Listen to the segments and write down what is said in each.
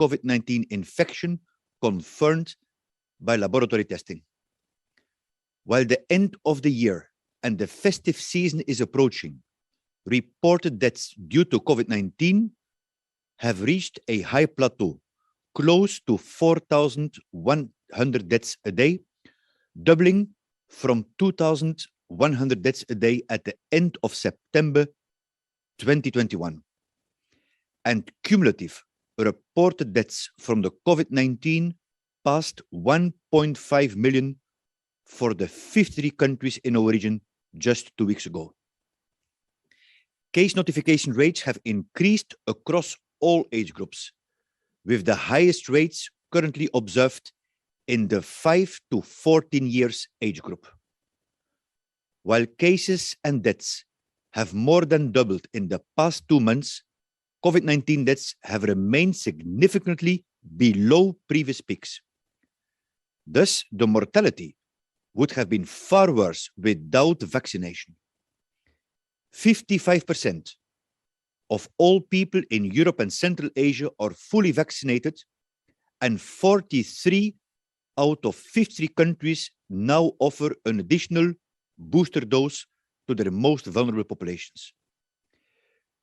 COVID-19 infection confirmed by laboratory testing. While the end of the year and the festive season is approaching, reported deaths due to COVID-19 have reached a high plateau, close to 4,100 deaths a day, doubling from 2,100 deaths a day at the end of September 2021. And cumulative reported deaths from the COVID-19 passed 1.5 million for the 53 countries in our region just 2 weeks ago. Case notification rates have increased across all age groups, with the highest rates currently observed in the 5 to 14 years age group. While cases and deaths have more than doubled in the past 2 months, COVID-19 deaths have remained significantly below previous peaks. Thus, the mortality would have been far worse without vaccination. 55% of all people in Europe and Central Asia are fully vaccinated, and 43 out of 53 countries now offer an additional booster dose to their most vulnerable populations.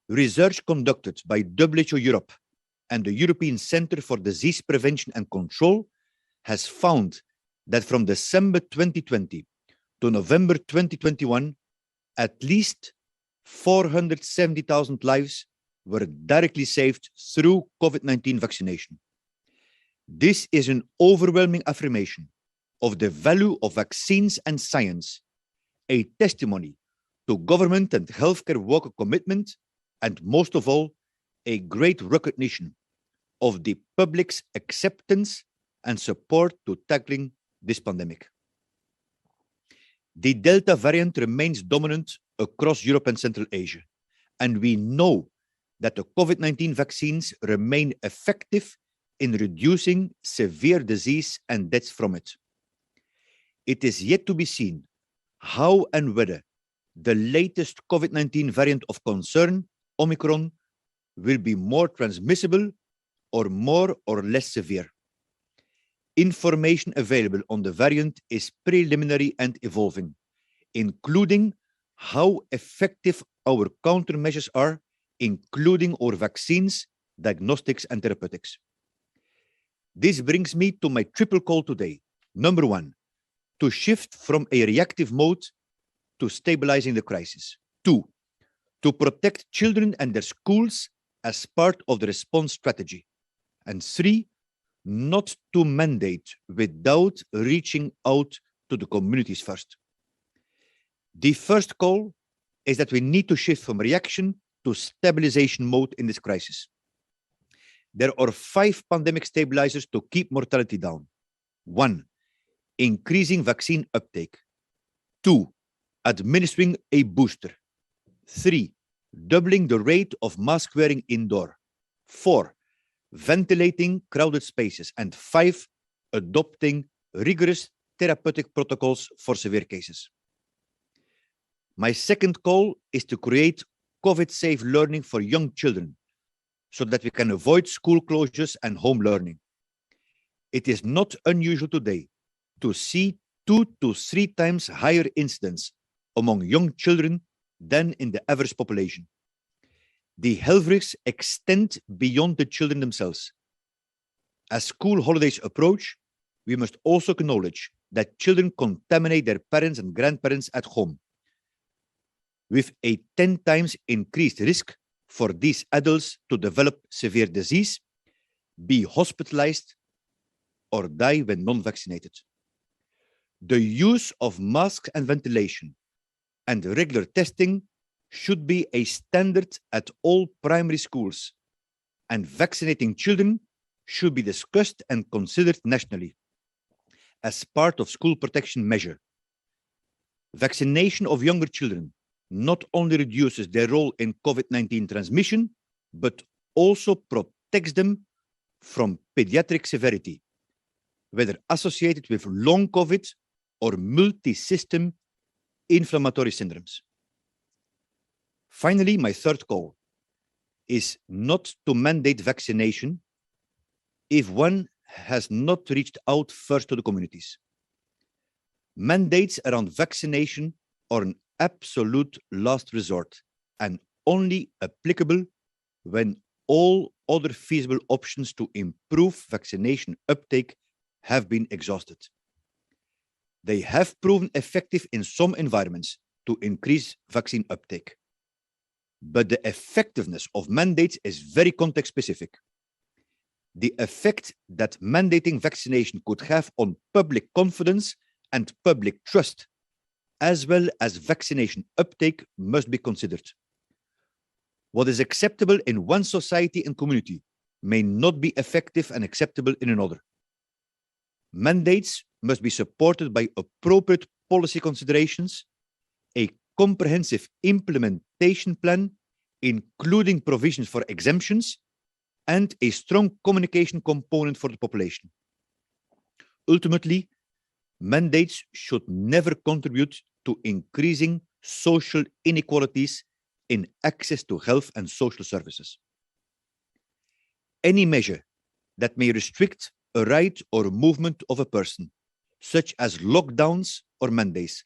Research conducted by WHO Europe and the European Centre for Disease Prevention and Control has found that from December 2020 to November 2021, at least 470,000 lives were directly saved through COVID-19 vaccination. This is an overwhelming affirmation of the value of vaccines and science, a testimony to government and healthcare worker commitment, and most of all, a great recognition of the public's acceptance and support to tackling this pandemic. The Delta variant remains dominant across Europe and Central Asia, and we know that the COVID-19 vaccines remain effective in reducing severe disease and deaths from it. It is yet to be seen how and whether the latest COVID-19 variant of concern, Omicron, will be more transmissible or more or less severe. Information available on the variant is preliminary and evolving, including how effective our countermeasures are, including our vaccines, diagnostics, and therapeutics. This brings me to my triple call today. Number 1, to shift from a reactive mode to stabilizing the crisis. 2, to protect children and their schools as part of the response strategy. And 3, not to mandate without reaching out to the communities first. The first call is that we need to shift from reaction to stabilization mode in this crisis. There are 5 pandemic stabilizers to keep mortality down. 1, increasing vaccine uptake. 2, administering a booster. 3, doubling the rate of mask wearing indoor. 4, ventilating crowded spaces. And 5, adopting rigorous therapeutic protocols for severe cases. My second call is to create COVID-safe learning for young children so that we can avoid school closures and home learning. It is not unusual today to see 2 to 3 times higher incidence among young children than in the average population. The health risks extend beyond the children themselves. As school holidays approach, we must also acknowledge that children contaminate their parents and grandparents at home, with a 10 times increased risk for these adults to develop severe disease, be hospitalized, or die when non-vaccinated. The use of masks and ventilation and regular testing should be a standard at all primary schools, and vaccinating children should be discussed and considered nationally as part of school protection measure. Vaccination of younger children not only reduces their role in COVID-19 transmission, but also protects them from pediatric severity, whether associated with long COVID or multi-system inflammatory syndromes. Finally, my third call is not to mandate vaccination, if one has not reached out first to the communities. Mandates around vaccination are an absolute last resort and only applicable when all other feasible options to improve vaccination uptake have been exhausted. They have proven effective in some environments to increase vaccine uptake. But the effectiveness of mandates is very context specific. The effect that mandating vaccination could have on public confidence and public trust, as well as vaccination uptake, must be considered. What is acceptable in one society and community may not be effective and acceptable in another. Mandates must be supported by appropriate policy considerations, a comprehensive implementation plan, including provisions for exemptions, and a strong communication component for the population. Ultimately, mandates should never contribute to increasing social inequalities in access to health and social services. Any measure that may restrict a right or movement of a person, such as lockdowns or mandates,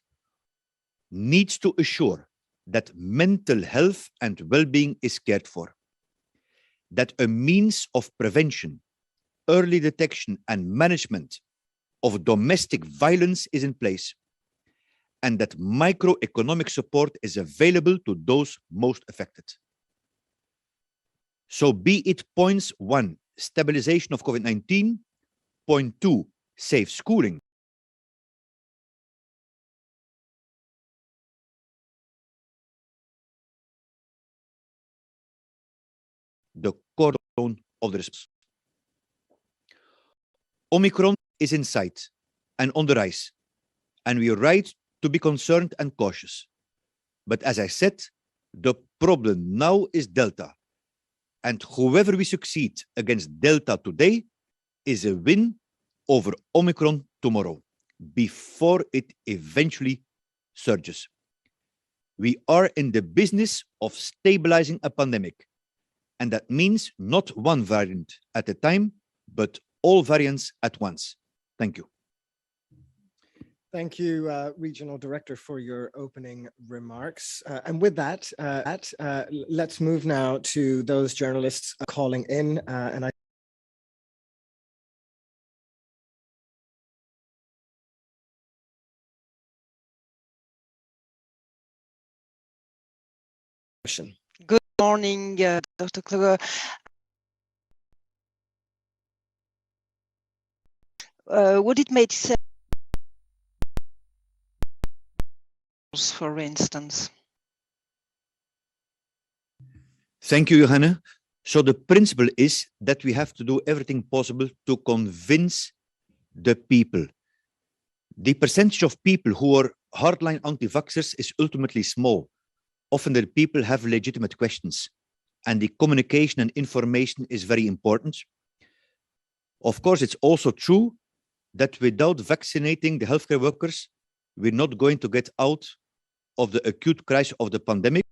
needs to assure that mental health and well-being is cared for, that a means of prevention, early detection and management of domestic violence is in place, and that microeconomic support is available to those most affected. So be it points 1, stabilization of COVID-19, point 2, safe schooling, the cornerstone of the response. Omicron is in sight and on the rise, and we are right to be concerned and cautious. But as I said, the problem now is Delta, and whoever we succeed against Delta today is a win over Omicron tomorrow, before it eventually surges. We are in the business of stabilizing a pandemic, and that means not one variant at a time, but all variants at once. Thank you. Thank you, Regional Director, for your opening remarks. And with that, let's move now to those journalists calling in. And I Good morning, Dr. Kluge. Would it make sense, for instance? Thank you, Johanna. So the principle is that we have to do everything possible to convince the people. The percentage of people who are hardline anti-vaxxers is ultimately small. Often the people have legitimate questions, and the communication and information is very important. Of course, it's also true that without vaccinating the healthcare workers, we're not going to get out of the acute crisis of the pandemic.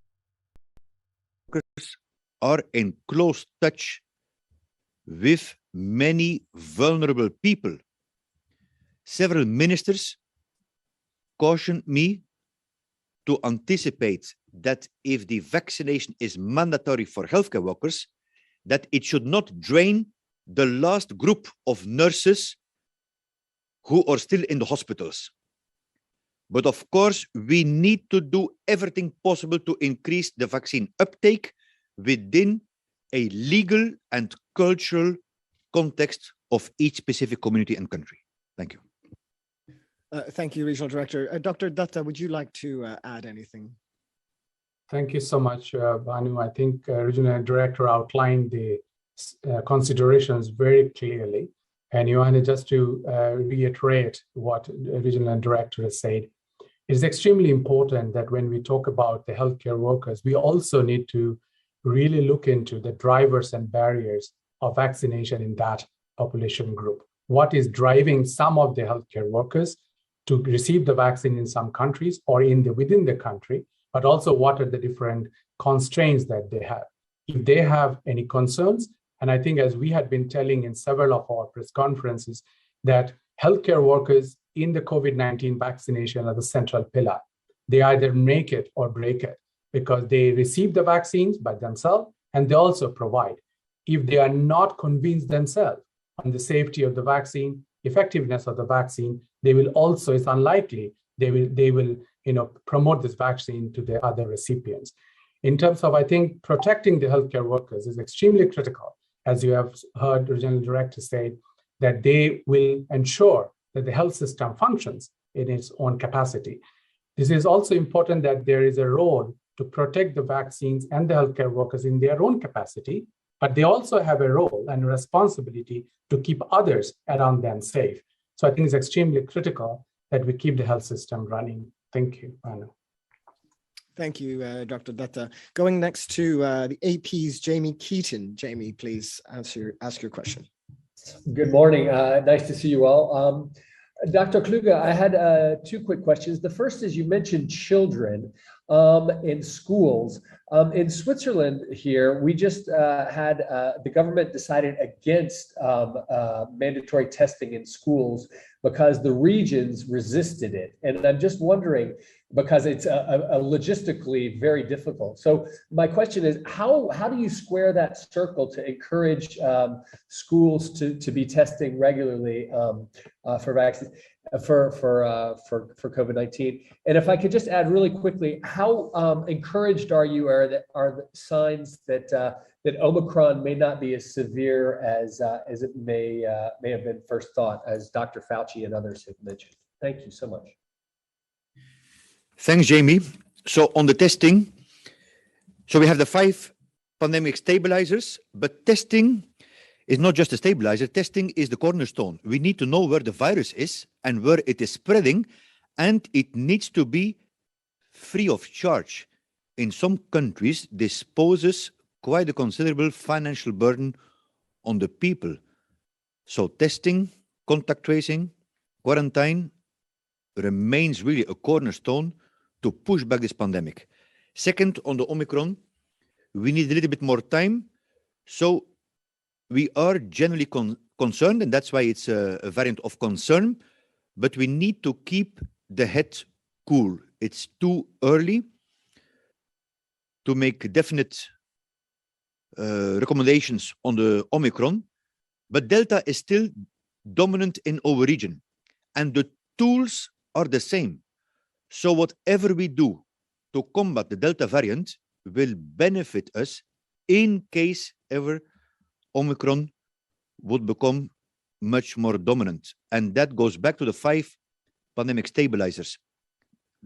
Workers are in close touch with many vulnerable people. Several ministers cautioned me to anticipate that if the vaccination is mandatory for healthcare workers, that it should not drain the last group of nurses who are still in the hospitals. But of course, we need to do everything possible to increase the vaccine uptake within a legal and cultural context of each specific community and country. Thank you. Thank you, Regional Director. Dr. Datta, would you like to add anything? Thank you so much, Banu. I think Regional Director outlined the considerations very clearly. And Johanna, just to reiterate what Regional Director has said, it is extremely important that when we talk about the healthcare workers, we also need to really look into the drivers and barriers of vaccination in that population group. What is driving some of the healthcare workers to receive the vaccine in some countries or within the country, but also what are the different constraints that they have. If they have any concerns, And I think, as we had been telling in several of our press conferences, that healthcare workers in the COVID-19 vaccination are the central pillar. They either make it or break it, because they receive the vaccines by themselves and they also provide. If they are not convinced themselves on the safety of the vaccine, effectiveness of the vaccine, they will also, it's unlikely, they will promote this vaccine to the other recipients. In terms of, I think, protecting the healthcare workers is extremely critical. As you have heard the Regional Director say, that they will ensure that the health system functions in its own capacity. This is also important that there is a role to protect the vaccines and the healthcare workers in their own capacity, but they also have a role and responsibility to keep others around them safe. So I think it's extremely critical that we keep the health system running. Thank you, Anu. Thank you, Dr. Dutta. Going next to the AP's Jamie Keaton. Jamie, please ask your question. Good morning. Nice to see you all. Dr. Kluge, I had two quick questions. The first is, you mentioned children in schools. In Switzerland here, we just had the government decided against mandatory testing in schools because the regions resisted it. And I'm just wondering, because it's logistically very difficult. So my question is, how do you square that circle to encourage schools to be testing regularly for vaccines for COVID-19? And if I could just add really quickly, how encouraged are you, are the signs that that Omicron may not be as severe as it may have been first thought, as Dr. Fauci and others have mentioned? Thank you so much. Thanks, Jamie. So on the testing, so we have the 5 pandemic stabilizers, but testing is not just a stabilizer. Testing is the cornerstone. We need to know where the virus is and where it is spreading, and it needs to be free of charge. In some countries, this poses quite a considerable financial burden on the people. So testing, contact tracing, quarantine remains really a cornerstone to push back this pandemic. Second, on the Omicron, we need a little bit more time. So we are generally concerned, and that's why it's a variant of concern, but we need to keep the head cool. It's too early to make definite recommendations on the Omicron, but Delta is still dominant in our region, and the tools are the same. So whatever we do to combat the Delta variant will benefit us in case ever Omicron would become much more dominant. And that goes back to the 5 pandemic stabilizers.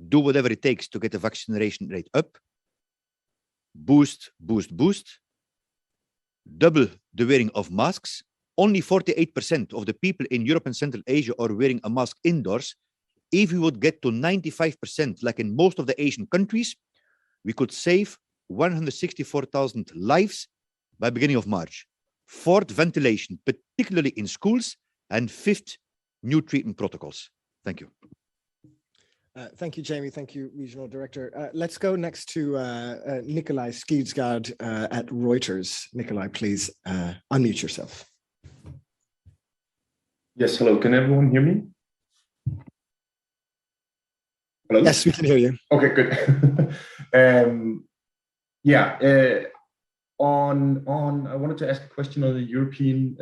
Do whatever it takes to get the vaccination rate up. Boost, boost, boost. Double the wearing of masks. Only 48% of the people in Europe and Central Asia are wearing a mask indoors. If we would get to 95%, like in most of the Asian countries, we could save 164,000 lives by beginning of March. 4th, ventilation, particularly in schools. And 5th, new treatment protocols. Thank you. Thank you, Jamie. Thank you, Regional Director. Let's go next to Nikolai Skiedsgaard at Reuters. Nikolai, please unmute yourself. Yes, hello. Can everyone hear me? Hello? Yes, we can hear you. Okay, good. I wanted to ask a question on the European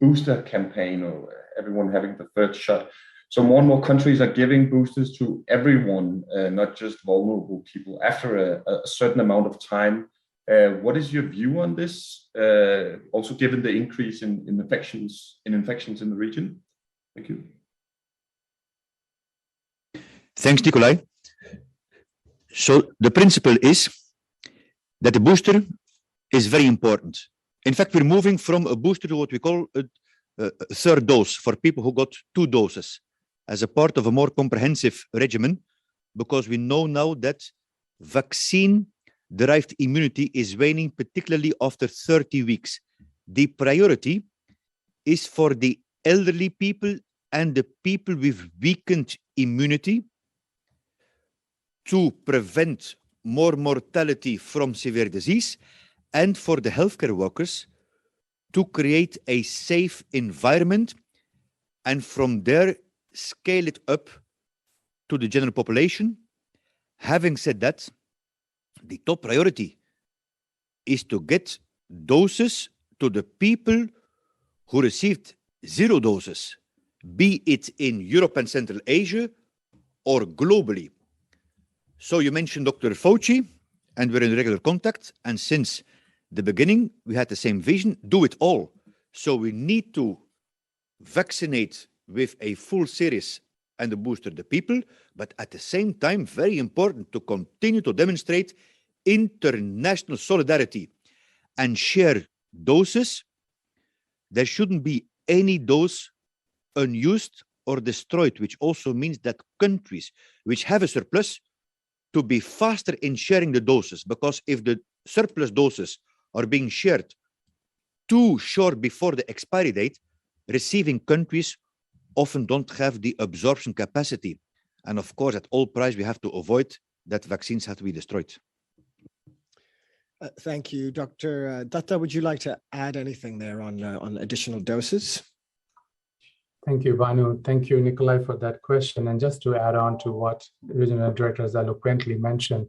booster campaign, or everyone having the 3rd shot. So more and more countries are giving boosters to everyone, not just vulnerable people, after a certain amount of time. What is your view on this? Also, given the increase in infections in the region. Thank you. Thanks, Nikolai. So the principle is that the booster is very important. In fact, we're moving from a booster to what we call a 3rd dose for people who got 2 doses as a part of a more comprehensive regimen, because we know now that vaccine-derived immunity is waning, particularly after 30 weeks. The priority is for the elderly people and the people with weakened immunity to prevent more mortality from severe disease, and for the healthcare workers to create a safe environment and from there scale it up to the general population. Having said that, the top priority is to get doses to the people who received 0 doses, be it in Europe and Central Asia or globally. So you mentioned Dr. Fauci, and we're in regular contact. And since the beginning, we had the same vision, do it all. So we need to vaccinate with a full series and a booster the people, but at the same time, very important to continue to demonstrate international solidarity and share doses. There shouldn't be any dose unused or destroyed, which also means that countries which have a surplus to be faster in sharing the doses, because if the surplus doses are being shared too short before the expiry date, receiving countries often don't have the absorption capacity. And of course, at all price, we have to avoid that vaccines have to be destroyed. Thank you. Dr. Datta, would you like to add anything there on additional doses? Thank you, Banu. Thank you, Nikolai, for that question. And just to add on to what regional directors eloquently mentioned,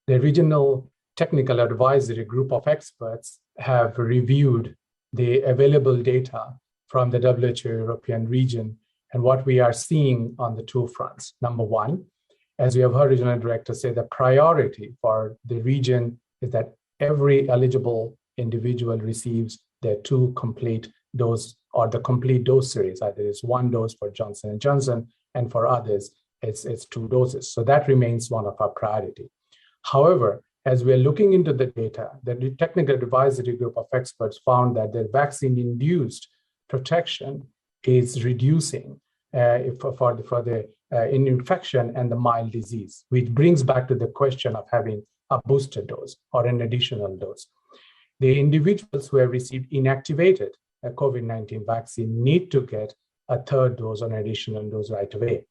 the regional technical advisory group of experts have reviewed the available data from the WHO European region and what we are seeing on the two fronts. Number one, as we have heard regional directors say, the priority for the region is that every eligible individual receives their 2 complete dose or the complete dose series. Either it's 1 dose for Johnson & Johnson, and for others, it's 2 doses. So that remains one of our priority. However, as we're looking into the data, the technical advisory group of experts found that the vaccine-induced protection is reducing for the infection and the mild disease, which brings back to the question of having a booster dose or an additional dose. The individuals who have received inactivated COVID-19 vaccine need to get a 3rd dose or an additional dose right away.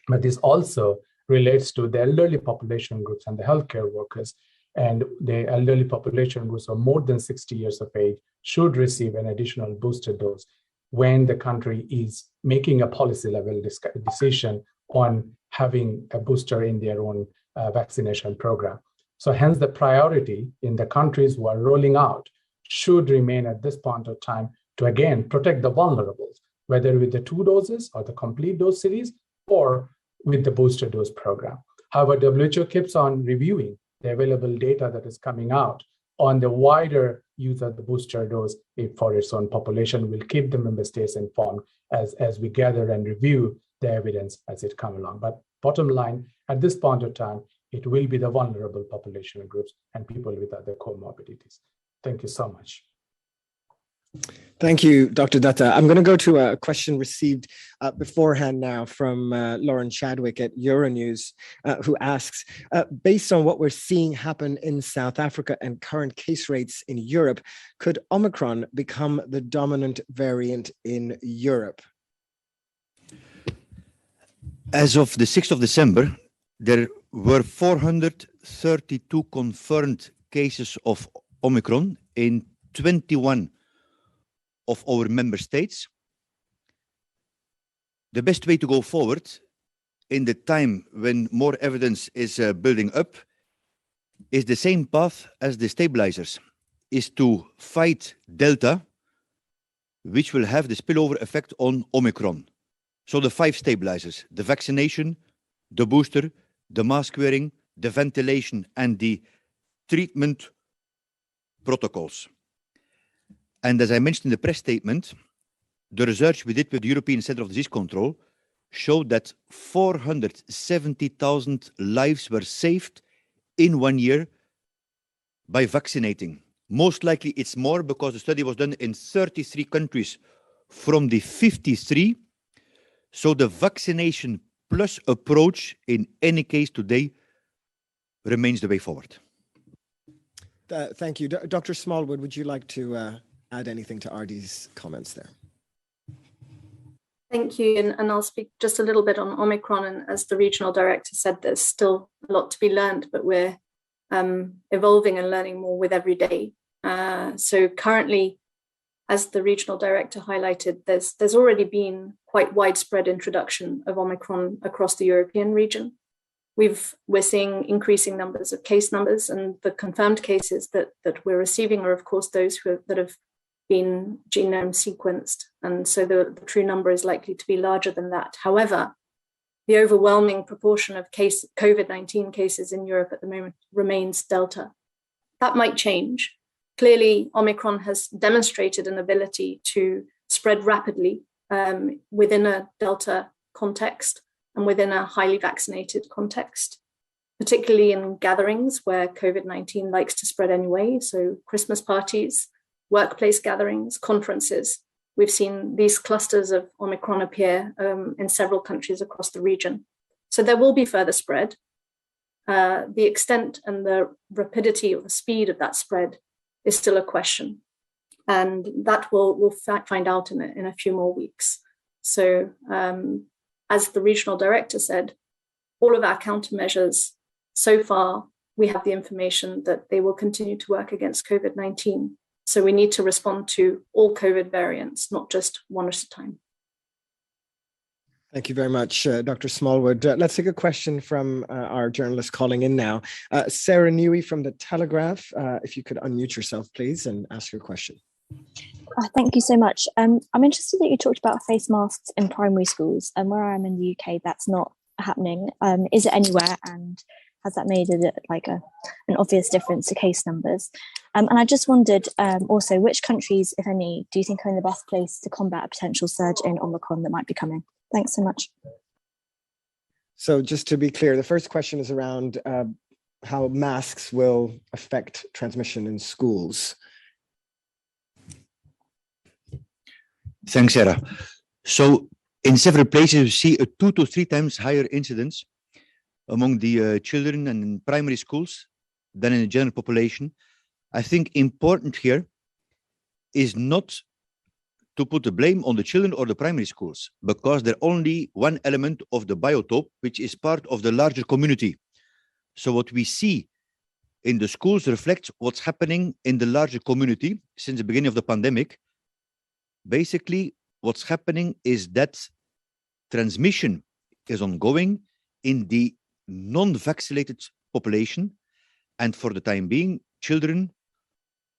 But this also relates to the elderly population groups and the healthcare workers. And the elderly population groups of more than 60 years of age should receive an additional booster dose when the country is making a policy level decision on having a booster in their own vaccination program. So hence the priority in the countries who are rolling out should remain at this point of time to again protect the vulnerables, whether with the 2 doses or the complete dose series or with the booster dose program. However, WHO keeps on reviewing the available data that is coming out on the wider use of the booster dose for its own population. Will keep the member states informed as we gather and review the evidence as it comes along. But bottom line, at this point of time, it will be the vulnerable population groups and people with other comorbidities. Thank you so much. Thank you, Dr. Datta. I'm going to go to a question received beforehand now from Lauren Chadwick at Euronews, who asks, based on what we're seeing happen in South Africa and current case rates in Europe, could Omicron become the dominant variant in Europe? As of the 6th of December, there were 432 confirmed cases of Omicron in 21 of our member states. The best way to go forward in the time when more evidence is building up is the same path as the stabilizers, is to fight Delta, which will have the spillover effect on Omicron. So the 5 stabilizers, the vaccination, the booster, the mask wearing, the ventilation, and the treatment protocols. And as I mentioned in the press statement, the research we did with the European Center of Disease Control showed that 470,000 lives were saved in 1 year by vaccinating. Most likely it's more because the study was done in 33 countries from the 53. So the vaccination plus approach in any case today remains the way forward. Thank you. Dr. Smallwood, would you like to add anything to Ardy's comments there? Thank you, and I'll speak just a little bit on Omicron. And as the regional director said, there's still a lot to be learned, but we're evolving and learning more with every day. So currently, as the regional director highlighted, there's already been quite widespread introduction of Omicron across the European region. We're seeing increasing numbers of case numbers, and the confirmed cases that we're receiving are, of course, those that have been genome sequenced. And so the true number is likely to be larger than that. However, the overwhelming proportion of COVID-19 cases in Europe at the moment remains Delta. That might change. Clearly, Omicron has demonstrated an ability to spread rapidly within a Delta context and within a highly vaccinated context, particularly in gatherings where COVID-19 likes to spread anyway. So Christmas parties, workplace gatherings, conferences. We've seen these clusters of Omicron appear in several countries across the region. So there will be further spread. The extent and the rapidity or the speed of that spread is still a question. And that we'll find out in a few more weeks. So as the regional director said, all of our countermeasures, so far, we have the information that they will continue to work against COVID-19. So we need to respond to all COVID variants, not just one at a time. Thank you very much, Dr. Smallwood. Let's take a question from our journalist calling in now. Sarah Newey from The Telegraph, if you could unmute yourself, please, and ask your question. Thank you so much. I'm interested that you talked about face masks in primary schools, and where I am in the UK, that's not happening. Is it anywhere, and has that made it an obvious difference to case numbers? And I just wondered also, which countries, if any, do you think are in the best place to combat a potential surge in Omicron that might be coming? Thanks so much. So just to be clear, the first question is around how masks will affect transmission in schools. Thanks, Sarah. So in several places, we see a 2 to 3 times higher incidence among the children and in primary schools than in the general population. I think important here is not to put the blame on the children or the primary schools, because they're only one element of the biotope, which is part of the larger community. So what we see in the schools reflects what's happening in the larger community since the beginning of the pandemic. Basically, what's happening is that transmission is ongoing in the non-vaccinated population. And for the time being, children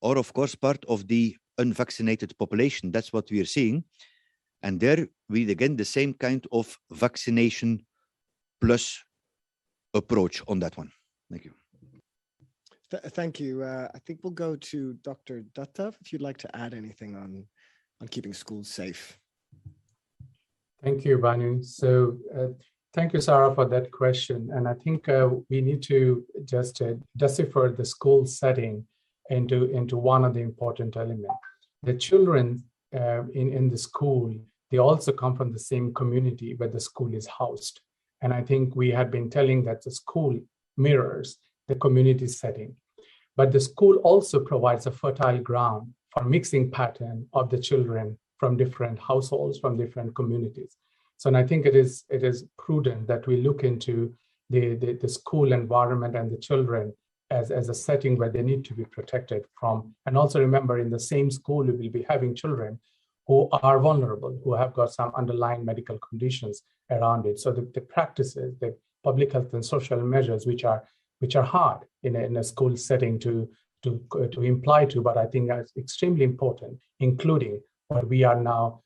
are, of course, part of the unvaccinated population. That's what we are seeing. And there we, again, the same kind of vaccination plus approach on that one. Thank you. Thank you. I think we'll go to Dr. Dattav, if you'd like to add anything on keeping schools safe. Thank you, Banu. So thank you, Sarah, for that question. And I think we need to just decipher the school setting into one of the important elements. The children in the school, they also come from the same community where the school is housed. And I think we had been telling that the school mirrors the community setting. But the school also provides a fertile ground for mixing pattern of the children from different households, from different communities. So and I think it is prudent that we look into the school environment and the children as a setting where they need to be protected from. And also remember, in the same school, we will be having children who are vulnerable, who have got some underlying medical conditions around it. So the practices, the public health and social measures, which are hard in a school setting to imply to, but I think that's extremely important, including what we are now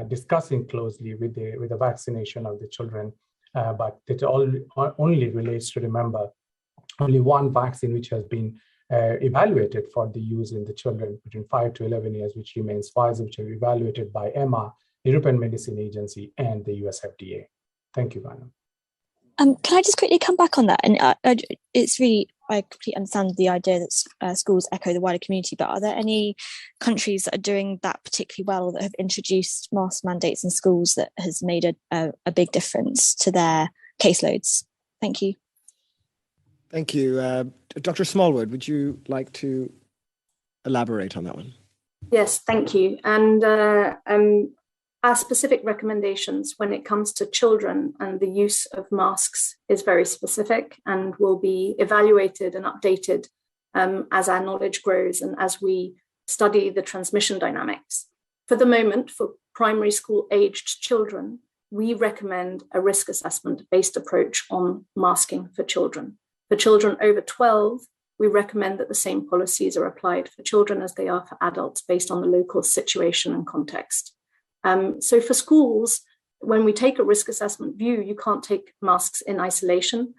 discussing closely with the vaccination of the children. But it only relates to, remember, only one vaccine which has been evaluated for the use in the children between 5 to 11 years, which remains Pfizer, which are evaluated by EMA, the European Medicine Agency, and the US FDA. Thank you, Vanu. Can I just quickly come back on that? And it's really, I completely understand the idea that schools echo the wider community, but are there any countries that are doing that particularly well, that have introduced mask mandates in schools that has made a big difference to their caseloads? Thank you. Thank you. Dr. Smallwood, would you like to elaborate on that one? Yes, thank you. And our specific recommendations when it comes to children and the use of masks is very specific and will be evaluated and updated as our knowledge grows and as we study the transmission dynamics. For the moment, for primary school aged children, we recommend a risk assessment-based approach on masking for children. For children over 12, we recommend that the same policies are applied for children as they are for adults based on the local situation and context. So for schools, when we take a risk assessment view, you can't take masks in isolation.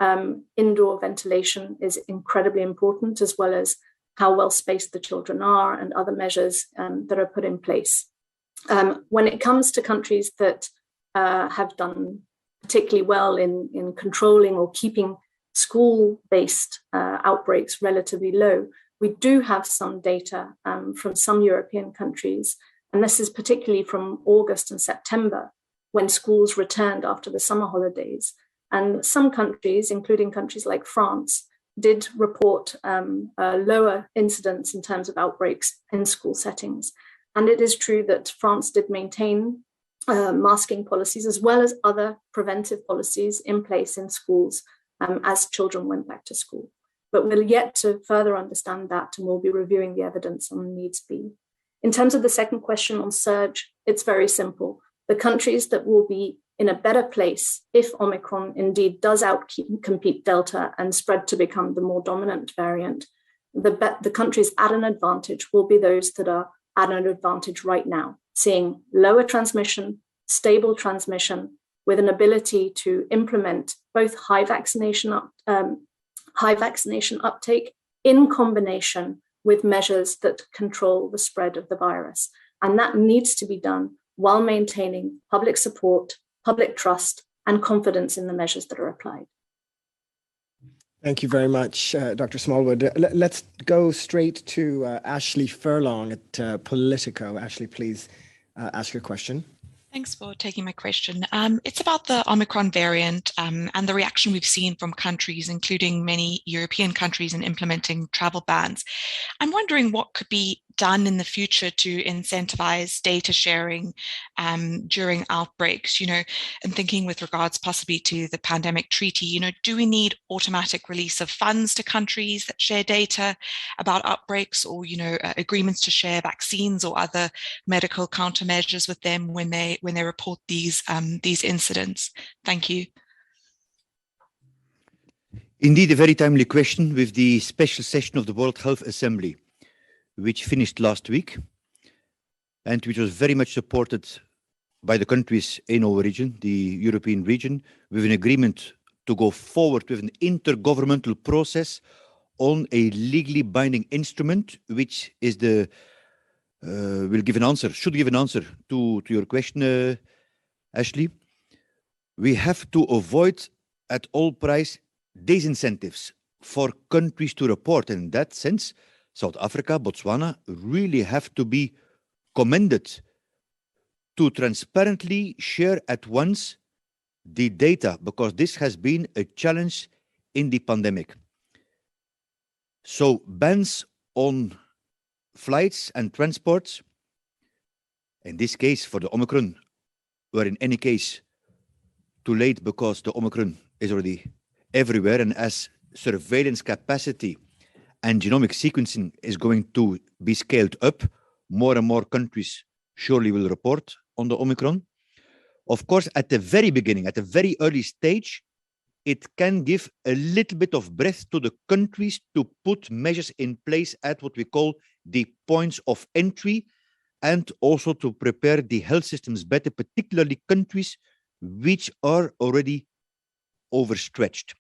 Indoor ventilation is incredibly important, as well as how well spaced the children are and other measures that are put in place. When it comes to countries that have done particularly well in controlling or keeping school-based outbreaks relatively low, we do have some data from some European countries, and this is particularly from August and September, when schools returned after the summer holidays. And some countries, including countries like France, did report lower incidence in terms of outbreaks in school settings. And it is true that France did maintain masking policies as well as other preventive policies in place in schools as children went back to school. But we're yet to further understand that, and we'll be reviewing the evidence on needs be. In terms of the second question on surge, it's very simple. The countries that will be in a better place if Omicron indeed does outcompete Delta and spread to become the more dominant variant, the countries at an advantage will be those that are at an advantage right now, seeing lower transmission, stable transmission, with an ability to implement both high vaccination uptake in combination with measures that control the spread of the virus. And that needs to be done while maintaining public support, public trust, and confidence in the measures that are applied. Thank you very much, Dr. Smallwood. Let's go straight to Ashley Furlong at Politico. Ashley, please ask your question. Thanks for taking my question. It's about the Omicron variant and the reaction we've seen from countries, including many European countries, in implementing travel bans. I'm wondering what could be done in the future to incentivize data sharing during outbreaks, and thinking with regards possibly to the pandemic treaty, do we need automatic release of funds to countries that share data about outbreaks, or, agreements to share vaccines or other medical countermeasures with them when they report these incidents? Thank you. Indeed, a very timely question with the special session of the World Health Assembly, which finished last week and which was very much supported by the countries in our region, the European region, with an agreement to go forward with an intergovernmental process on a legally binding instrument, which is should give an answer to your question, Ashley. We have to avoid at all price disincentives for countries to report. And in that sense, South Africa, Botswana really have to be commended to transparently share at once the data, because this has been a challenge in the pandemic. So bans on flights and transports, in this case for the Omicron, were in any case too late because the Omicron is already everywhere, and as surveillance capacity and genomic sequencing is going to be scaled up, more and more countries surely will report on the Omicron. Of course, at the very beginning, at a very early stage, it can give a little bit of breath to the countries to put measures in place at what we call the points of entry, and also to prepare the health systems better, particularly countries which are already overstretched.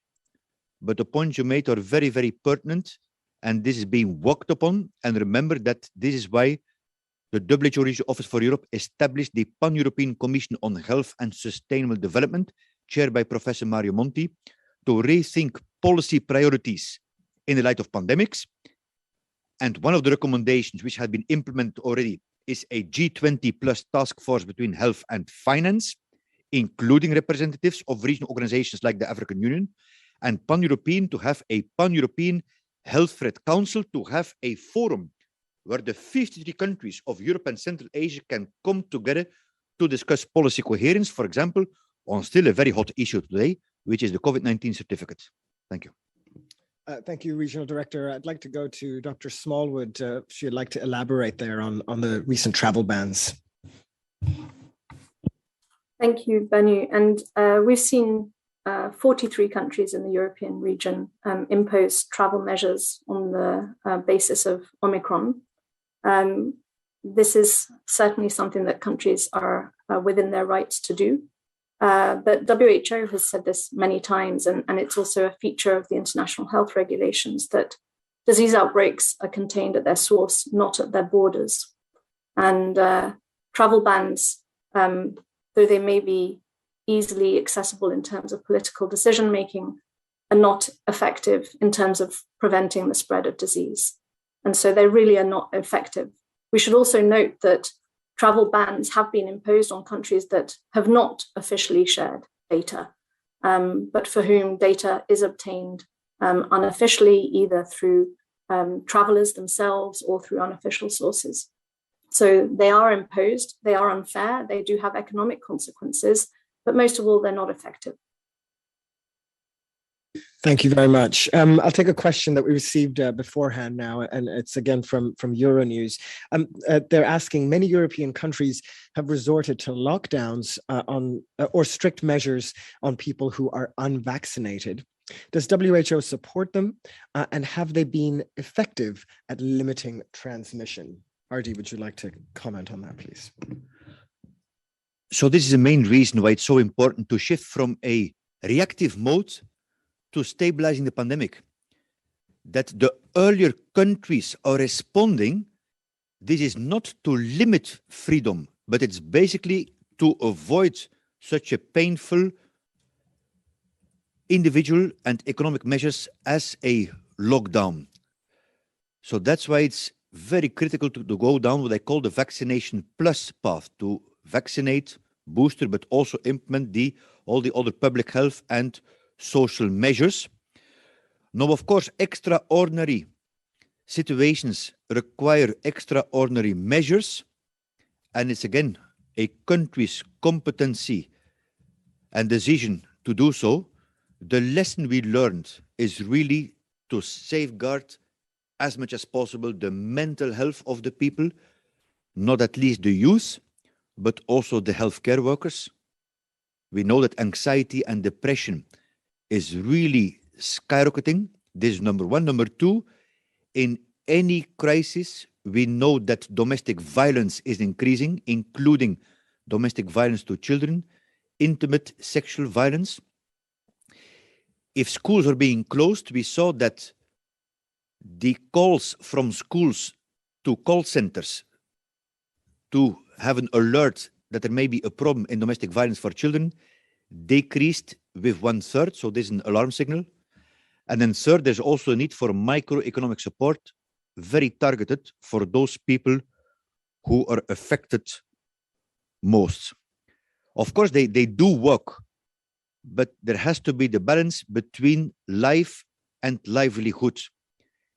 But the points you made are very, very pertinent, and this is being worked upon. And remember that this is why the WHO Regional Office for Europe established the Pan-European Commission on Health and Sustainable Development, chaired by Professor Mario Monti, to rethink policy priorities in the light of pandemics. And one of the recommendations which had been implemented already is a G20 plus task force between health and finance, including representatives of regional organizations like the African Union, and Pan-European to have a Pan-European Health Threat Council, to have a forum where the 53 countries of Europe and Central Asia can come together to discuss policy coherence, for example, on still a very hot issue today, which is the COVID-19 certificate. Thank you. Thank you, Regional Director. I'd like to go to Dr. Smallwood, if you'd like to elaborate there on the recent travel bans. Thank you, Banu. And we've seen 43 countries in the European region impose travel measures on the basis of Omicron. This is certainly something that countries are within their rights to do. But WHO has said this many times, and it's also a feature of the international health regulations, that disease outbreaks are contained at their source, not at their borders. And travel bans, though they may be easily accessible in terms of political decision-making, are not effective in terms of preventing the spread of disease. And so they really are not effective. We should also note that travel bans have been imposed on countries that have not officially shared data, but for whom data is obtained unofficially, either through travelers themselves or through unofficial sources. So they are imposed, they are unfair, they do have economic consequences, but most of all, they're not effective. Thank you very much. I'll take a question that we received beforehand now, and it's again from Euronews. They're asking, many European countries have resorted to lockdowns or strict measures on people who are unvaccinated. Does WHO support them, and have they been effective at limiting transmission? RD, would you like to comment on that, please? So this is the main reason why it's so important to shift from a reactive mode to stabilizing the pandemic. That the earlier countries are responding, this is not to limit freedom, but it's basically to avoid such a painful individual and economic measures as a lockdown. So that's why it's very critical to go down what I call the vaccination plus path, to vaccinate, booster, but also implement all the other public health and social measures. Now, of course, extraordinary situations require extraordinary measures, and it's again a country's competency and decision to do so. The lesson we learned is really to safeguard as much as possible the mental health of the people, not at least the youth, but also the healthcare workers. We know that anxiety and depression is really skyrocketing. This is number one. Number two, in any crisis, we know that domestic violence is increasing, including domestic violence to children, intimate sexual violence. If schools are being closed, we saw that the calls from schools to call centers to have an alert that there may be a problem in domestic violence for children decreased with 1/3, so this is an alarm signal. And then third, there's also a need for microeconomic support, very targeted for those people who are affected most. Of course, they do work, but there has to be the balance between life and livelihood.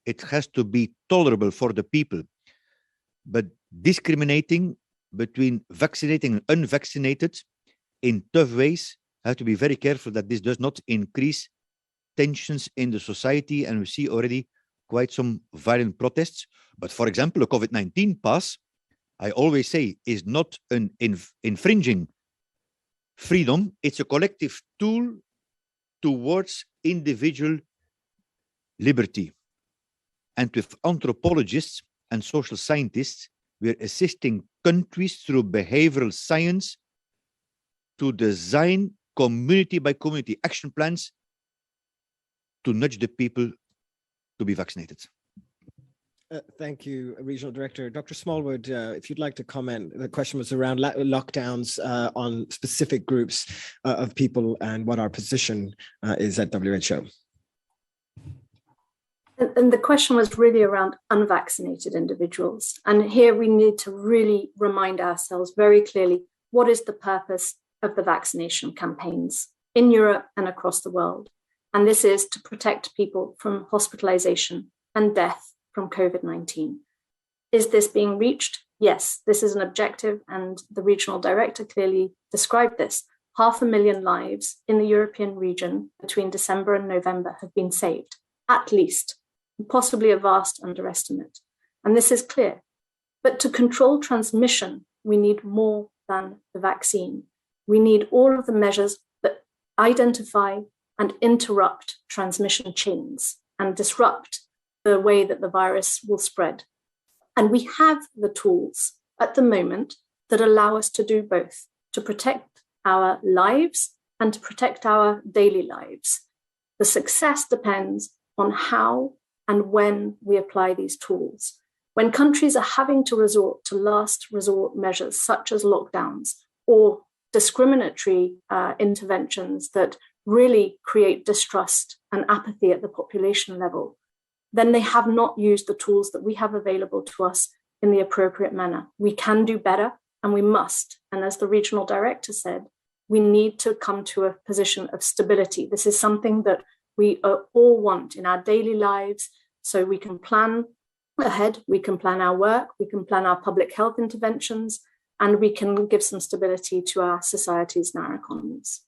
It has to be tolerable for the people, but discriminating between vaccinating and unvaccinated in tough ways, have to be very careful that this does not increase tensions in the society, and we see already quite some violent protests. But for example, a COVID-19 pass, I always say, is not an infringing freedom. It's a collective tool towards individual liberty. And with anthropologists and social scientists, we're assisting countries through behavioral science to design community by community action plans to nudge the people to be vaccinated. Thank you, Regional Director. Dr. Smallwood, if you'd like to comment, the question was around lockdowns on specific groups of people and what our position is at WHO. And the question was really around unvaccinated individuals. And here we need to really remind ourselves very clearly, what is the purpose of the vaccination campaigns in Europe and across the world? And this is to protect people from hospitalization and death from COVID-19. Is this being reached? Yes, this is an objective, and the regional director clearly described this. 500,000 lives in the European region between December and November have been saved. at least, possibly a vast underestimate. And this is clear. But to control transmission, we need more than the vaccine. We need all of the measures that identify and interrupt transmission chains and disrupt the way that the virus will spread. And we have the tools at the moment that allow us to do both, to protect our lives and to protect our daily lives. The success depends on how and when we apply these tools. When countries are having to resort to last resort measures such as lockdowns or discriminatory interventions that really create distrust and apathy at the population level, then they have not used the tools that we have available to us in the appropriate manner. We can do better and we must. And as the regional director said, we need to come to a position of stability. This is something that we all want in our daily lives, so we can plan ahead, we can plan our work, we can plan our public health interventions, and we can give some stability to our societies and our economies.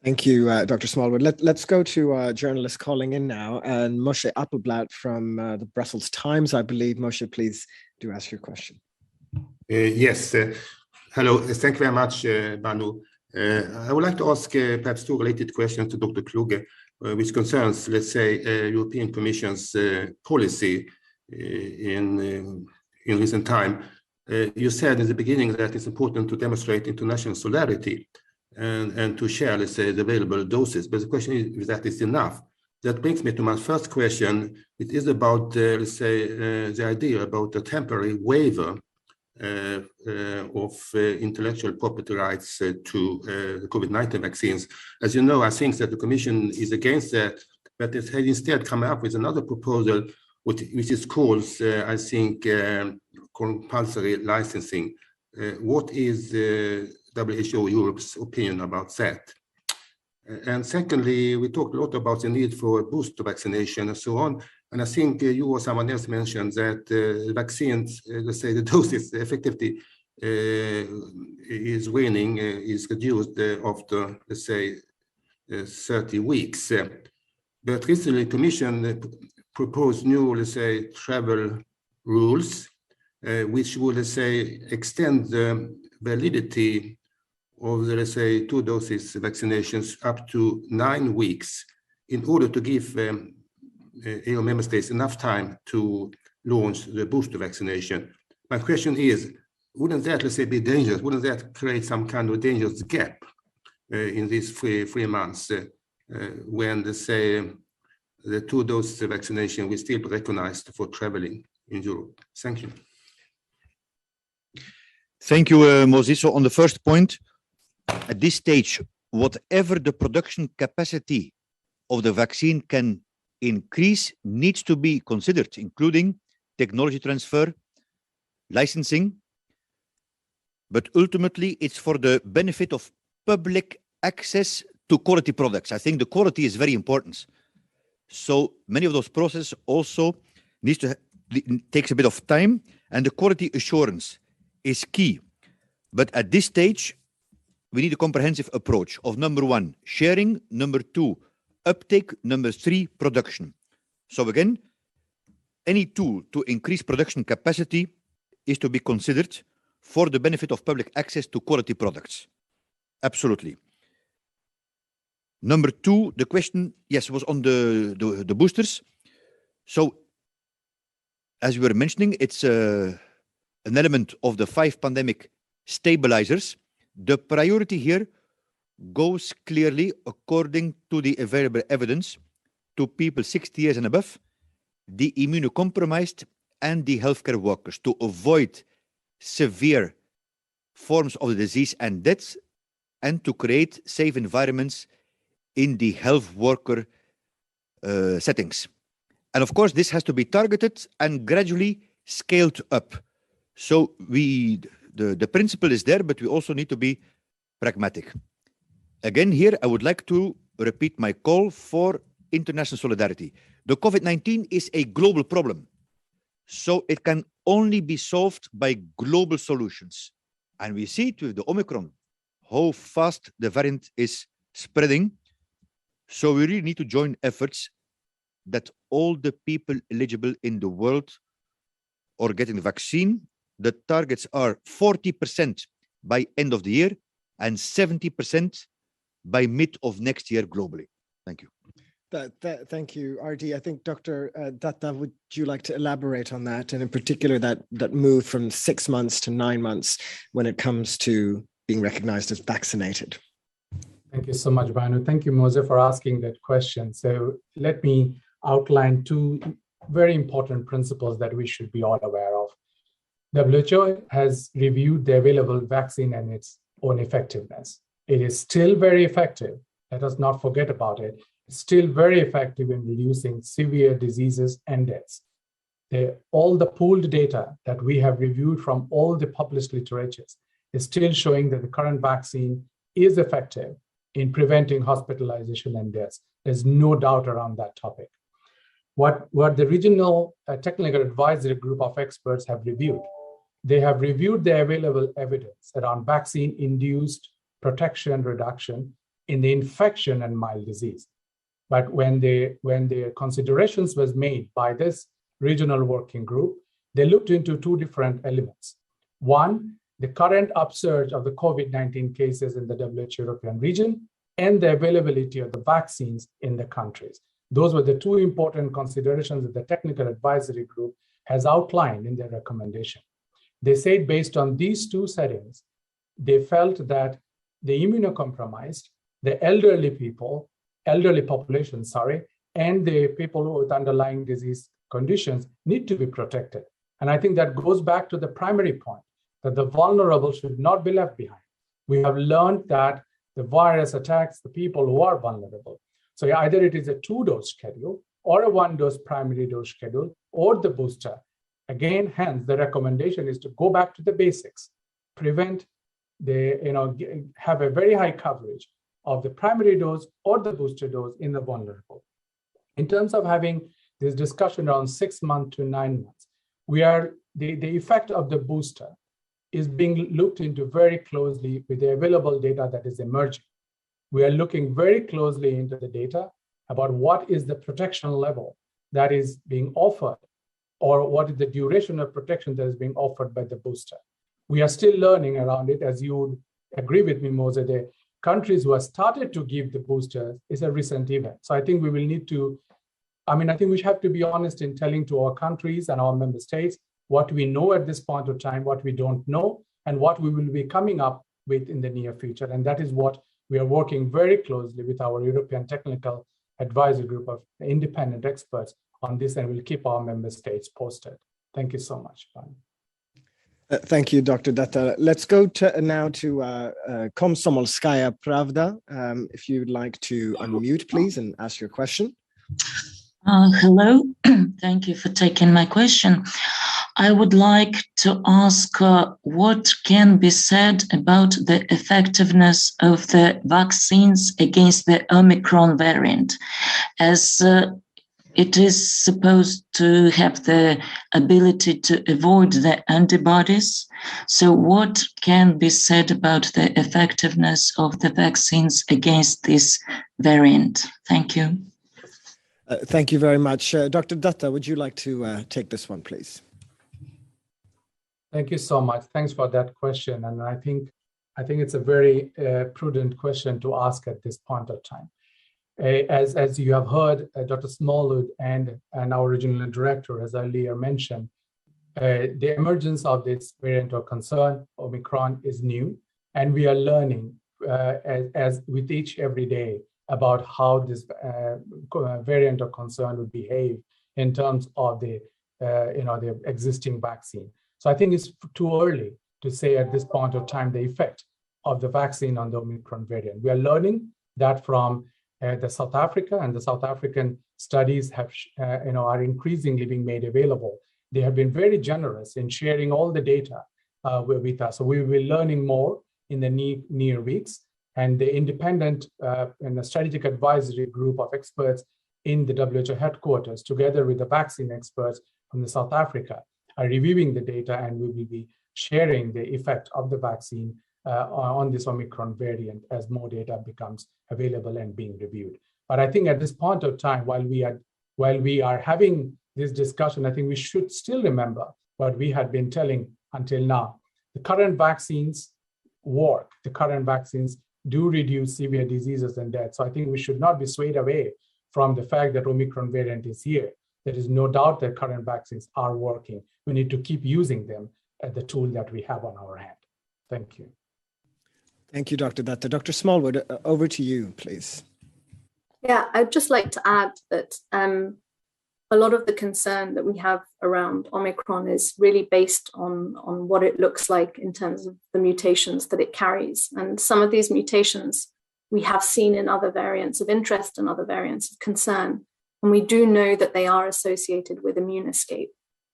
Thank you, Dr. Smallwood. Let's go to a journalist calling in now, and Moshe Appelblatt from the Brussels Times, I believe. Moshe, please do ask your question. Yes. Hello. Thank you very much, Banu. I would like to ask perhaps two related questions to Dr. Kluge, which concerns, let's say, European Commission's policy in recent time. You said in the beginning that it's important to demonstrate international solidarity and to share, let's say, the available doses. But the question is if that is enough. That brings me to my first question. It is about, let's say, the idea about a temporary waiver of intellectual property rights to the COVID-19 vaccines. As you know, I think that the Commission is against that, but it has instead come up with another proposal, which is called, I think, compulsory licensing. What is WHO Europe's opinion about that? And secondly, we talked a lot about the need for booster vaccination and so on. And I think you or someone else mentioned that vaccines, let's say the doses, the effectivity is waning, is reduced after, let's say, 30 weeks. But recently, the Commission proposed new, let's say, travel rules, which would, let's say, extend the validity of the, let's say, 2 doses vaccinations up to 9 weeks in order to give EU member states enough time to launch the booster vaccination. My question is, wouldn't that, let's say, be dangerous? Wouldn't that create some kind of dangerous gap in these three months when, let's say, the 2-dose vaccination will still be recognized for traveling in Europe? Thank you. Thank you, Moses. So on the first point, at this stage, whatever the production capacity of the vaccine can increase needs to be considered, including technology transfer, licensing, but ultimately it's for the benefit of public access to quality products. I think the quality is very important. So many of those processes also takes a bit of time, and the quality assurance is key. But at this stage, we need a comprehensive approach of number 1, sharing, number 2, uptake, number 3, production. So again, any tool to increase production capacity is to be considered for the benefit of public access to quality products. Absolutely. Number 2, the question, yes, was on the boosters. So as we were mentioning, it's an element of the 5 pandemic stabilizers. The priority here goes clearly, according to the available evidence, to people 60 years and above, the immunocompromised, and the healthcare workers, to avoid severe forms of the disease and deaths, and to create safe environments in the health worker settings. And of course, this has to be targeted and gradually scaled up. So the principle is there, but we also need to be pragmatic. Again, here, I would like to repeat my call for international solidarity. The COVID-19 is a global problem, so it can only be solved by global solutions. And we see it with the Omicron, how fast the variant is spreading. So we really need to join efforts that all the people eligible in the world are getting the vaccine. The targets are 40% by end of the year and 70% by mid of next year globally. Thank you. Thank you, RD. I think Dr. Datta, would you like to elaborate on that, and in particular that move from 6 months to 9 months when it comes to being recognized as vaccinated? Thank you so much, Banu. Thank you, Mose, for asking that question. So let me outline two very important principles that we should be all aware of. WHO has reviewed the available vaccine and its own effectiveness. It is still very effective. Let us not forget about it. It's still very effective in reducing severe diseases and deaths. All the pooled data that we have reviewed from all the published literatures is still showing that the current vaccine is effective in preventing hospitalization and deaths. There's no doubt around that topic. What the regional technical advisory group of experts have reviewed, they have reviewed the available evidence around vaccine-induced protection reduction in the infection and mild disease. But when the considerations was made by this regional working group, they looked into two different elements. One, the current upsurge of the COVID-19 cases in the WHO European region and the availability of the vaccines in the countries. Those were the two important considerations that the technical advisory group has outlined in their recommendation. They said based on these two settings, they felt that the immunocompromised, the elderly population, and the people with underlying disease conditions need to be protected. And I think that goes back to the primary point, that the vulnerable should not be left behind. We have learned that the virus attacks the people who are vulnerable. So either it is a 2-dose schedule or a 1-dose primary dose schedule or the booster. Again, hence the recommendation is to go back to the basics, prevent have a very high coverage of the primary dose or the booster dose in the vulnerable. In terms of having this discussion around 6 months to 9 months, the effect of the booster is being looked into very closely with the available data that is emerging. We are looking very closely into the data about what is the protection level that is being offered, or what is the duration of protection that is being offered by the booster. We are still learning around it. As you would agree with me, Mose, the countries who have started to give the boosters is a recent event. So I think we will need to, I think we have to be honest in telling to our countries and our member states what we know at this point of time, what we don't know, and what we will be coming up with in the near future. And that is what we are working very closely with our European Technical Advisory Group of independent experts on this, and we'll keep our member states posted. Thank you so much. Thank you, Dr. Datta. Let's go now to Komsomolskaya Pravda. If you'd like to unmute, please, and ask your question. Hello, thank you for taking my question. I would like to ask what can be said about the effectiveness of the vaccines against the Omicron variant, as it is supposed to have the ability to avoid the antibodies. So what can be said about the effectiveness of the vaccines against this variant? Thank you. Thank you very much. Dr. Datta, would you like to take this one, please? Thank you so much. Thanks for that question. And I think it's a very prudent question to ask at this point of time. As you have heard, Dr. Smallwood and our regional director, as earlier mentioned, the emergence of this variant of concern, Omicron, is new, and we are learning as with each every day about how this variant of concern would behave in terms of the existing vaccine. So I think it's too early to say at this point of time the effect of the vaccine on the Omicron variant. We are learning that from the South Africa, and the South African studies have are increasingly being made available. They have been very generous in sharing all the data with us. So we will be learning more in the near weeks. And the independent and the strategic advisory group of experts in the WHO headquarters, together with the vaccine experts from the South Africa, are reviewing the data, and we will be sharing the effect of the vaccine on this Omicron variant as more data becomes available and being reviewed. But I think at this point of time, while we are while we are having this discussion, I think we should still remember what we had been telling until now. The current vaccines work. The current vaccines do reduce severe diseases and death. So I think we should not be swayed away from the fact that Omicron variant is here. There is no doubt that current vaccines are working. We need to keep using them as the tool that we have on our hand. Thank you. Thank you, Dr. Datta. Dr. Smallwood, over to you, please. Yeah, I'd just like to add that a lot of the concern that we have around Omicron is really based on what it looks like in terms of the mutations that it carries. And some of these mutations we have seen in other variants of interest and other variants of concern. And we do know that they are associated with immune escape.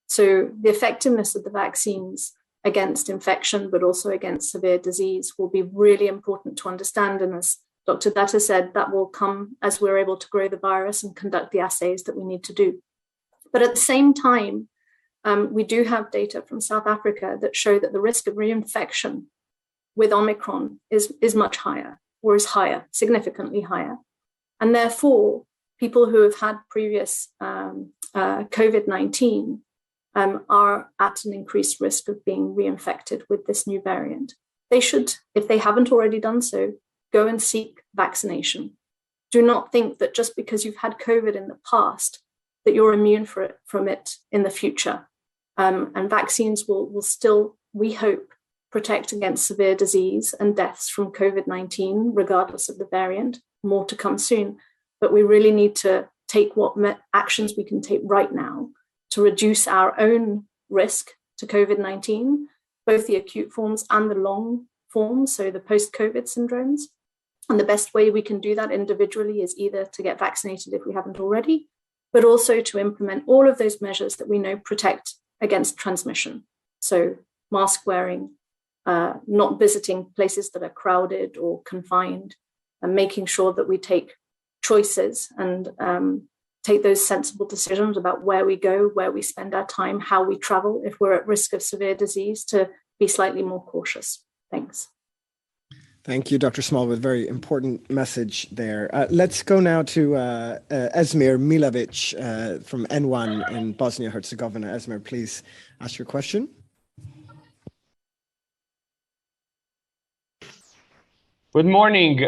So the effectiveness of the vaccines against infection, but also against severe disease, will be really important to understand. And as Dr. Datta said, that will come as we're able to grow the virus and conduct the assays that we need to do. But at the same time, we do have data from South Africa that show that the risk of reinfection with Omicron is much higher, or is higher, significantly higher. And therefore, people who have had previous COVID-19 are at an increased risk of being reinfected with this new variant. They should, if they haven't already done so, go and seek vaccination. Do not think that just because you've had COVID in the past, that you're immune from it in the future. And vaccines will still, we hope, protect against severe disease and deaths from COVID-19, regardless of the variant. More to come soon. But we really need to take what actions we can take right now to reduce our own risk to COVID-19, both the acute forms and the long forms, so the post-COVID syndromes. And the best way we can do that individually is either to get vaccinated if we haven't already, but also to implement all of those measures that we know protect against transmission. So mask wearing, not visiting places that are crowded or confined, and making sure that we take choices and take those sensible decisions about where we go, where we spend our time, how we travel if we're at risk of severe disease, to be slightly more cautious. Thanks. Thank you, Dr. Smallwood. Very important message there. Let's go now to Esmir Milovic from N1 in Bosnia-Herzegovina. Esmir, please ask your question. Good morning.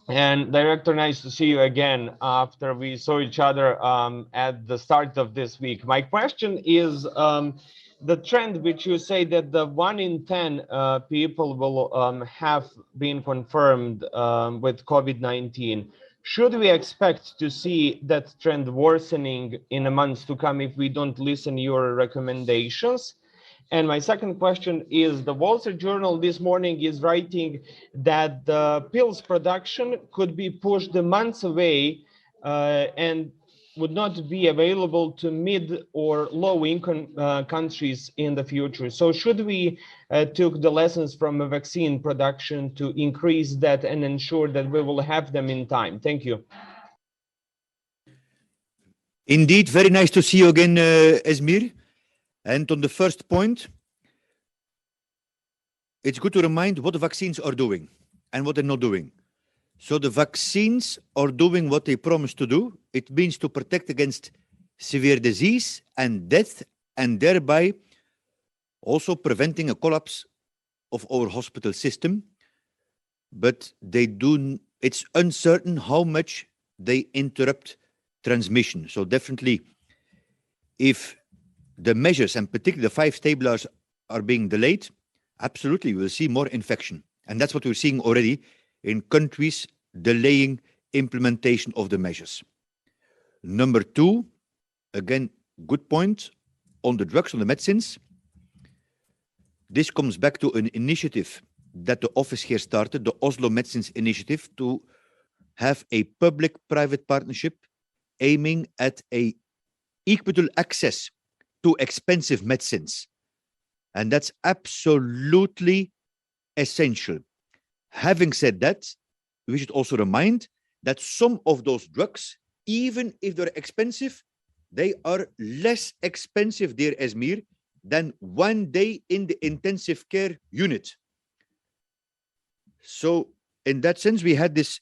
And Director, nice to see you again after we saw each other at the start of this week. My question is the trend which you say that the 1 in 10 people will have been confirmed with COVID-19. Should we expect to see that trend worsening in the months to come if we don't listen to your recommendations? And my second question is, the Wall Street Journal this morning is writing that the pills production could be pushed months away and would not be available to mid or low income countries in the future. So should we take the lessons from a vaccine production to increase that and ensure that we will have them in time? Thank you. Indeed, very nice to see you again, Esmir. And on the first point, it's good to remind what the vaccines are doing and what they're not doing. So the vaccines are doing what they promised to do. It means to protect against severe disease and death, and thereby also preventing a collapse of our hospital system. But it's uncertain how much they interrupt transmission. So definitely, if the measures, and particularly the 5 stablers, are being delayed, absolutely we'll see more infection. And that's what we're seeing already in countries delaying implementation of the measures. Number 2, again, good point on the drugs, on the medicines. This comes back to an initiative that the office here started, the Oslo Medicines Initiative, to have a public-private partnership aiming at a equitable access to expensive medicines. And that's absolutely essential. Having said that, we should also remind that some of those drugs, even if they're expensive, they are less expensive, dear Esmir, than 1 day in the intensive care unit. So in that sense, we had this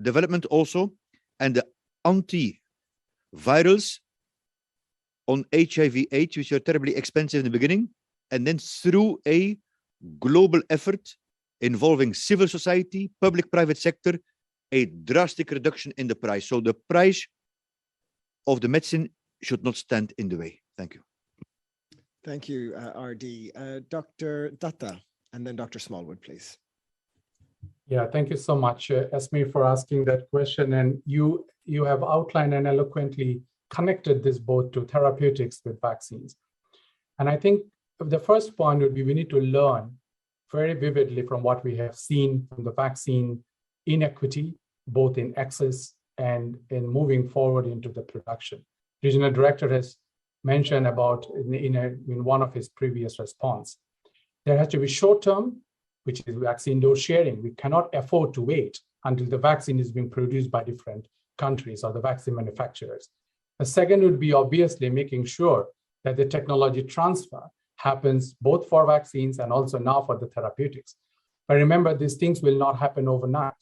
development also, and the antivirals on HIV/AIDS, which are terribly expensive in the beginning, and then through a global effort involving civil society, public-private sector, a drastic reduction in the price. So the price of the medicine should not stand in the way. Thank you. Thank you, RD. Dr. Datta, and then Dr. Smallwood, please. Yeah, thank you so much, Esme, for asking that question. And you have outlined and eloquently connected this both to therapeutics with vaccines. And I think the first point would be we need to learn very vividly from what we have seen from the vaccine inequity, both in access and in moving forward into the production. Regional Director has mentioned about in one of his previous response. There has to be short-term, which is vaccine dose sharing. We cannot afford to wait until the vaccine is being produced by different countries or the vaccine manufacturers. The second would be obviously making sure that the technology transfer happens both for vaccines and also now for the therapeutics. But remember, these things will not happen overnight.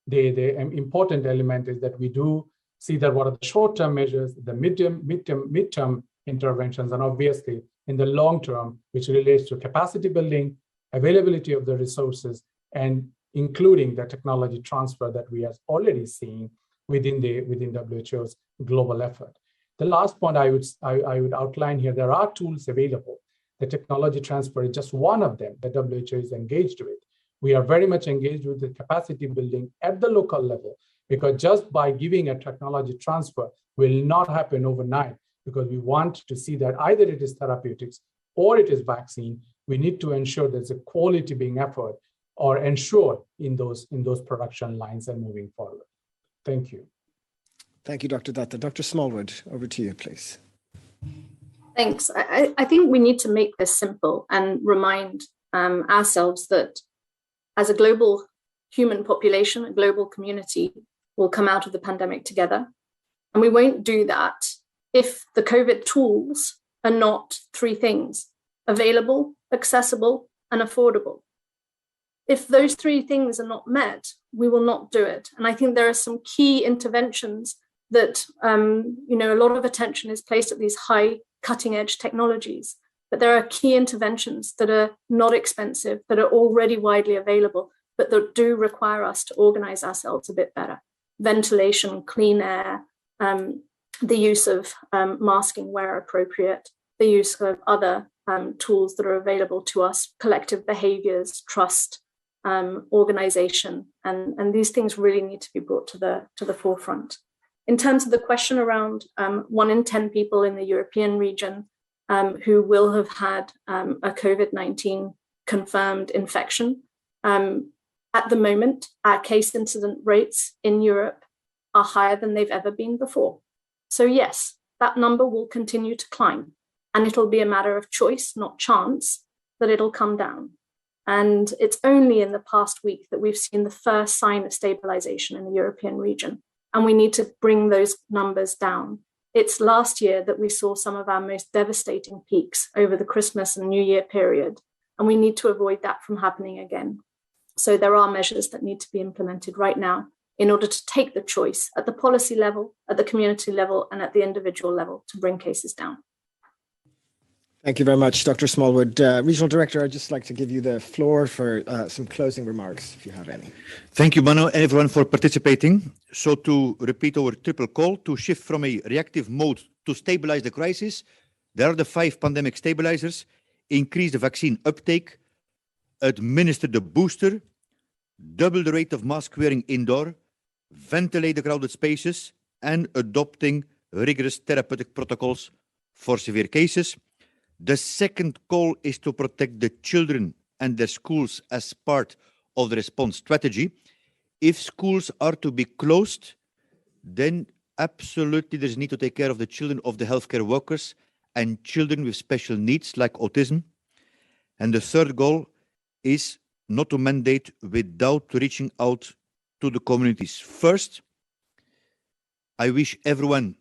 The important element is that we do see that what are the short-term measures, the midterm interventions, and obviously in the long term, which relates to capacity building, availability of the resources, and including the technology transfer that we are already seeing within WHO's global effort. The last point I would outline here, there are tools available. The technology transfer is just one of them that WHO is engaged with. We are very much engaged with the capacity building at the local level, because just by giving a technology transfer will not happen overnight, because we want to see that either it is therapeutics or it is vaccine. We need to ensure there's a quality being offered or ensured in those production lines and moving forward. Thank you. Thank you, Dr. Datta. Dr. Smallwood, over to you, please. Thanks. I think we need to make this simple and remind ourselves that as a global human population, a global community, will come out of the pandemic together. And we won't do that if the COVID tools are not three things: available, accessible, and affordable. If those three things are not met, we will not do it. And I think there are some key interventions that, a lot of attention is placed at these high cutting edge technologies, but there are key interventions that are not expensive, that are already widely available, but that do require us to organize ourselves a bit better. Ventilation, clean air, the use of masking where appropriate, the use of other tools that are available to us, collective behaviors, trust, organization, and these things really need to be brought to the forefront. In terms of the question around 1 in 10 people in the European region who will have had a COVID-19 confirmed infection, at the moment, our case incident rates in Europe are higher than they've ever been before. So yes, that number will continue to climb, and it'll be a matter of choice, not chance, that it'll come down. And it's only in the past week that we've seen the first sign of stabilization in the European region, and we need to bring those numbers down. It's last year that we saw some of our most devastating peaks over the Christmas and New Year period, and we need to avoid that from happening again. So there are measures that need to be implemented right now in order to take the choice at the policy level, at the community level, and at the individual level to bring cases down. Thank you very much, Dr. Smallwood. Regional Director, I'd just like to give you the floor for some closing remarks, if you have any. Thank you, Mano, and everyone for participating. So to repeat our triple call, to shift from a reactive mode to stabilize the crisis, there are the 5 pandemic stabilizers: increase the vaccine uptake, administer the booster, double the rate of mask wearing indoor, ventilate the crowded spaces, and adopting rigorous therapeutic protocols for severe cases. The second call is to protect the children and their schools as part of the response strategy. If schools are to be closed, then absolutely there's a need to take care of the children of the healthcare workers and children with special needs like autism. And the third goal is not to mandate without reaching out to the communities. First, I wish everyone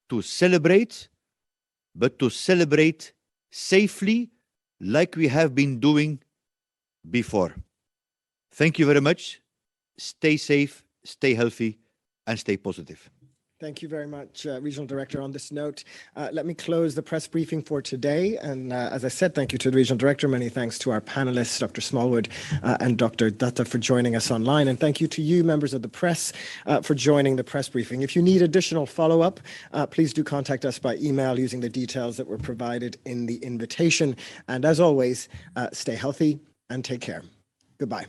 to celebrate, but to celebrate safely like we have been doing before. Thank you very much. Stay safe, stay healthy, and stay positive. Thank you very much, Regional Director. On this note, let me close the press briefing for today. And as I said, thank you to the Regional Director. Many thanks to our panelists, Dr. Smallwood and Dr. Datta, for joining us online. And thank you to you, members of the press, for joining the press briefing. If you need additional follow-up, please do contact us by email using the details that were provided in the invitation. And as always, stay healthy and take care. Goodbye.